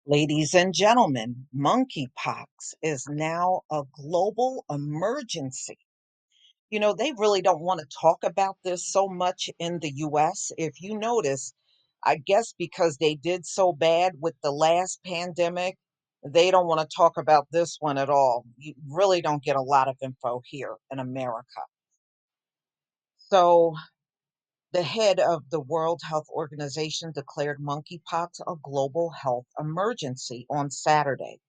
Ladies and gentlemen, monkeypox is now a global emergency. They really don't want to talk about this so much in the US. If you notice, I guess because they did so bad with the last pandemic, they don't want to talk about this one at all. You really don't get a lot of info here in America. So, the head of the World Health Organization declared monkeypox a global health emergency on Saturday,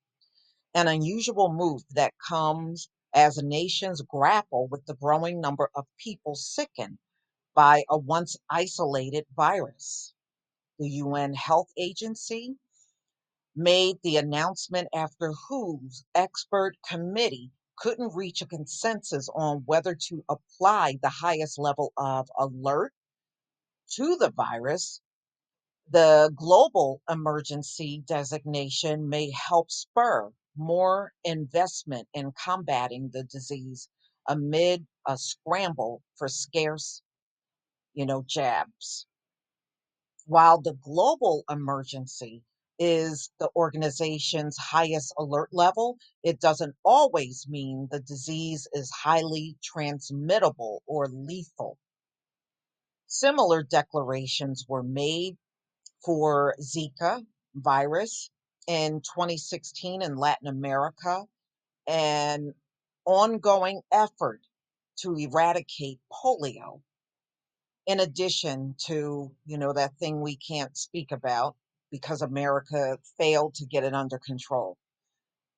an unusual move that comes as nations grapple with the growing number of people sickened by a once isolated virus. The UN Health Agency made the announcement after WHO's expert committee couldn't reach a consensus on whether to apply the highest level of alert to the virus. The global emergency designation may help spur more investment in combating the disease amid a scramble for scarce, jabs. While the global emergency is the organization's highest alert level, it doesn't always mean the disease is highly transmittable or lethal. Similar declarations were made for Zika virus in 2016 in Latin America, and ongoing effort to eradicate polio, in addition to, that thing we can't speak about because America failed to get it under control,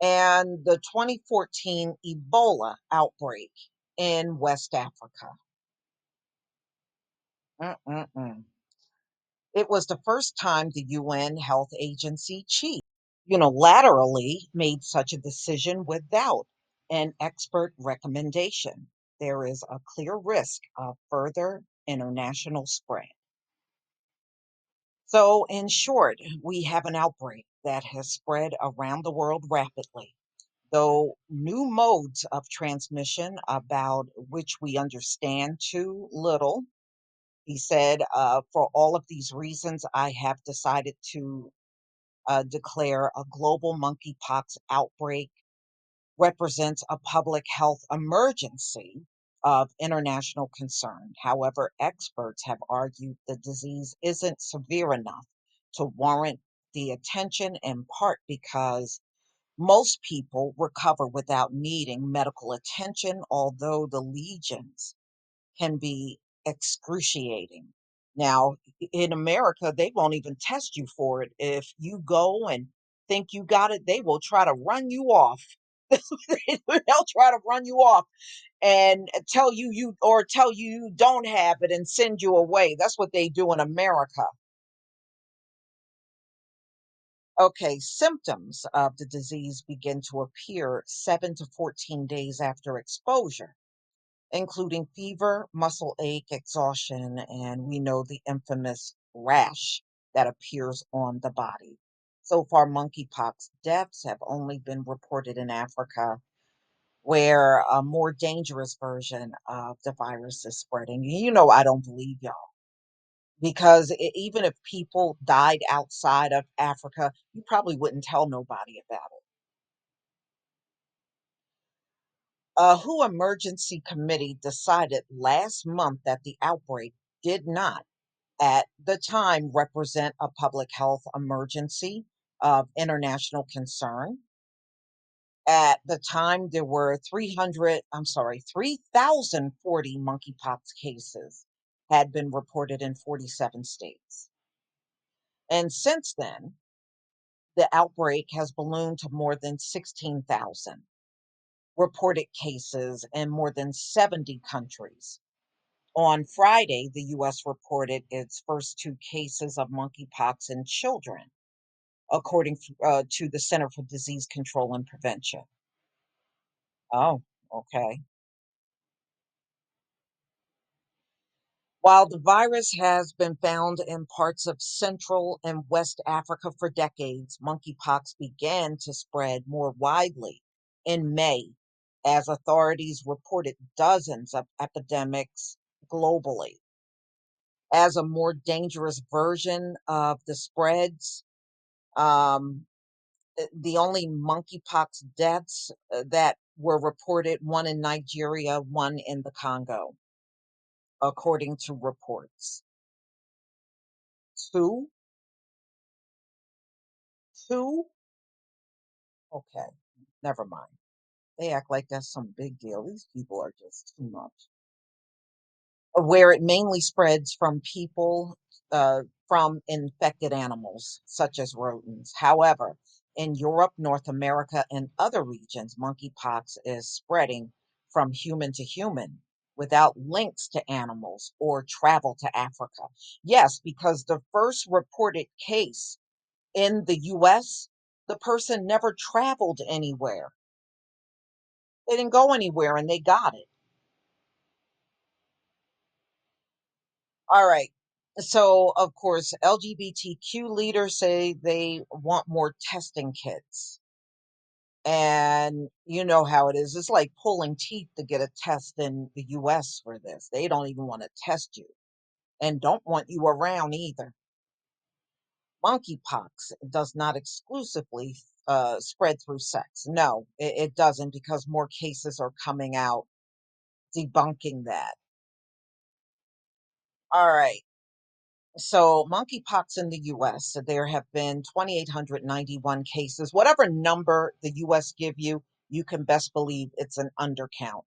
and the 2014 Ebola outbreak in West Africa. Mm-mm-mm. It was the first time the UN Health Agency chief unilaterally made such a decision without an expert recommendation. There is a clear risk of further international spread. So, in short, we have an outbreak that has spread around the world rapidly, though new modes of transmission about which we understand too little. He said, for all of these reasons, I have decided to declare a global monkeypox outbreak represents a public health emergency of international concern. However, experts have argued the disease isn't severe enough to warrant the attention, in part because most people recover without needing medical attention, although the legions can be excruciating. Now, in America, they won't even test you for it. If you go and think you got it, they will try to run you off. They'll try to run you off and tell you you don't have it and send you away. That's what they do in America. Okay, symptoms of the disease begin to appear 7 to 14 days after exposure, including fever, muscle ache, exhaustion, and we know the infamous rash that appears on the body. So far, monkeypox deaths have only been reported in Africa, where a more dangerous version of the virus is spreading. I don't believe y'all because even if people died outside of Africa, you probably wouldn't tell nobody about it. WHO Emergency Committee decided last month that the outbreak did not, at the time, represent a public health emergency of international concern. At the time, there were 3,040 monkeypox cases had been reported in 47 states. And since then, the outbreak has ballooned to more than 16,000 reported cases in more than 70 countries. On Friday, the US reported its first two cases of monkeypox in children, according to the Center for Disease Control and Prevention. Oh, okay. While the virus has been found in parts of Central and West Africa for decades, monkeypox began to spread more widely in May as authorities reported dozens of epidemics globally. As a more dangerous version of the spreads, The only monkeypox deaths that were reported, one in Nigeria, one in the Congo, according to reports. Two, two. Okay, never mind. They act like that's some big deal. These people are just too much. Where it mainly spreads from people, from infected animals, such as rodents. However, in Europe, North America, and other regions, monkeypox is spreading from human to human without links to animals or travel to Africa. Yes, because the first reported case in the US, the person never traveled anywhere. They didn't go anywhere and they got it. All right. So, of course, LGBTQ leaders say they want more testing kits. And you know how it is. It's like pulling teeth to get a test in the US for this. They don't even want to test you and don't want you around either. Monkeypox does not exclusively spread through sex. No, it doesn't, because more cases are coming out debunking that. All right. So, monkeypox in the US, so there have been 2,891 cases. Whatever number the US give you, you can best believe it's an undercount.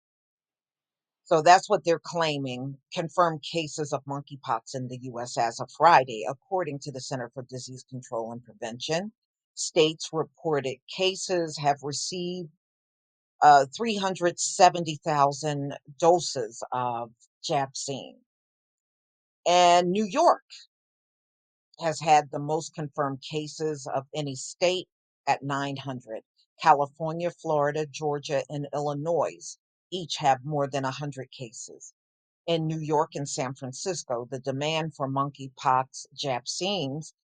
So that's what they're claiming. Confirmed cases of monkeypox in the US as of Friday, according to the Center for Disease Control and Prevention. States reported cases have received 370,000 doses of vaccine. And New York has had the most confirmed cases of any state at 900. California, Florida, Georgia, and Illinois each have more than 100 cases. In New York and San Francisco, the demand for monkeypox vaccines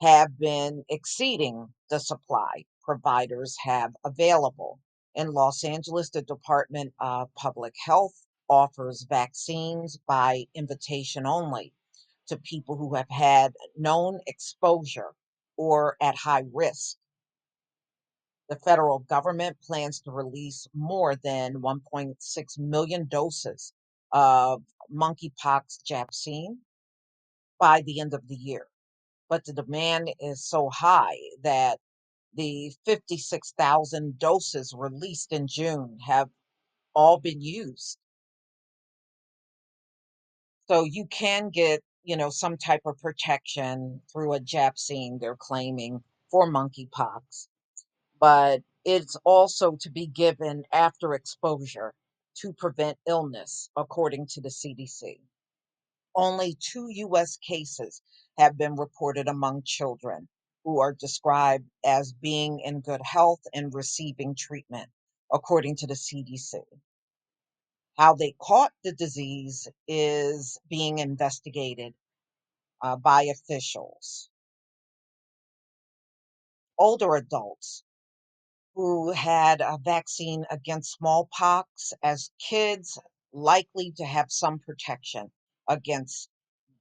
have been exceeding the supply providers have available. In Los Angeles, the Department of Public Health offers vaccines by invitation only to people who have had known exposure or at high risk. The federal government plans to release more than 1.6 million doses of monkeypox vaccine by the end of the year. But the demand is so high that the 56,000 doses released in June have all been used. So you can get, some type of protection through a vaccine, they're claiming, for monkeypox, but it's also to be given after exposure to prevent illness, according to the CDC. Only 2 US cases have been reported among children who are described as being in good health and receiving treatment, according to the CDC. How they caught the disease is being investigated by officials. Older adults who had a vaccine against smallpox as kids likely to have some protection against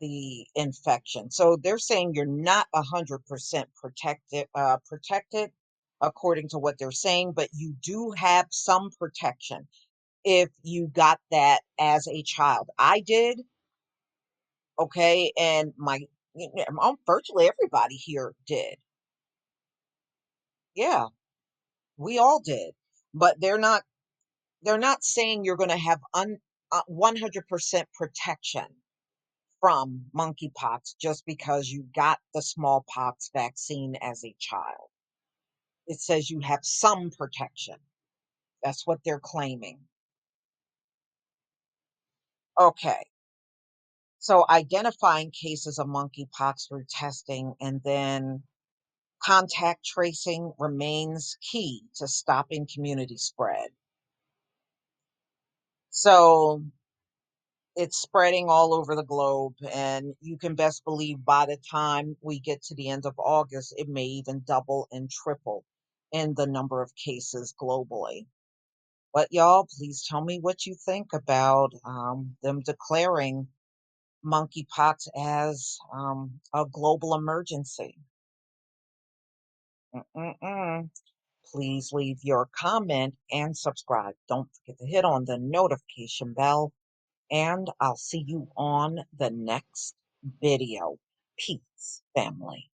the infection. So they're saying you're not 100% protected according to what they're saying, but you do have some protection if you got that as a child. I did, okay, and virtually everybody here did. Yeah, we all did. But they're not saying you're going to have 100% protection from monkeypox just because you got the smallpox vaccine as a child. It says you have some protection. That's what they're claiming. Okay. So identifying cases of monkeypox through testing and then contact tracing remains key to stopping community spread. So it's spreading all over the globe, and you can best believe by the time we get to the end of August, it may even double and triple in the number of cases globally. But y'all, please tell me what you think about them declaring monkeypox as a global emergency. Mm-mm-mm. Please leave your comment and subscribe. Don't forget to hit on the notification bell, and I'll see you on the next video. Peace, family.